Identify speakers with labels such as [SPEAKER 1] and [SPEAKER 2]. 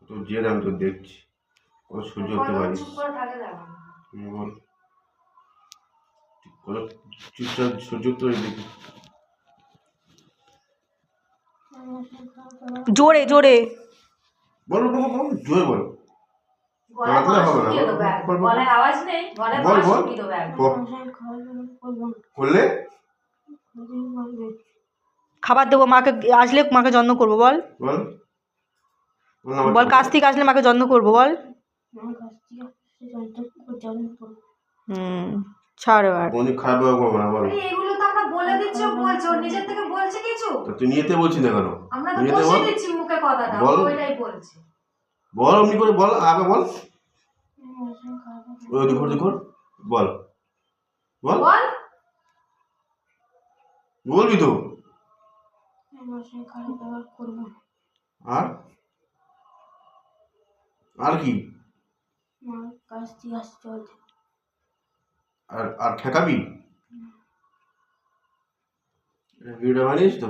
[SPEAKER 1] তো জেদ আমি তো দেখছি কত সহ্য করতে পারিস। বল কত চুপচাপ সহ্য করতে পারিস দেখি।
[SPEAKER 2] জোরে জোরে
[SPEAKER 1] বল বল বল জোরে বল। করলে
[SPEAKER 2] খাবার দেবো মাকে, আসলে মাকে যত্ন করবো। বল
[SPEAKER 1] বল
[SPEAKER 2] বল কাছ থেকে আসলে মাকে যত্ন করবো। বল ছাড় এবার।
[SPEAKER 1] অনেক খারাপ ব্যবহার করবো না বল।
[SPEAKER 3] এগুলো তো আমরা বলে দিচ্ছি, ও বলছে, ও নিজের থেকে বলছে কিছু।
[SPEAKER 1] তুই নিয়েতে বলছিস না কেন?
[SPEAKER 3] আমরা তো বসে দিচ্ছি মুখে কথাটা, ও ওইটাই বলছে।
[SPEAKER 1] বল অমনি করে বল, আগে বল। ওই দেখো দেখো বল বল
[SPEAKER 3] বল
[SPEAKER 1] বলবি তো। আর আর কি? আর আর ঠেকাবি? ভিডিও বানিয়েছিস তো?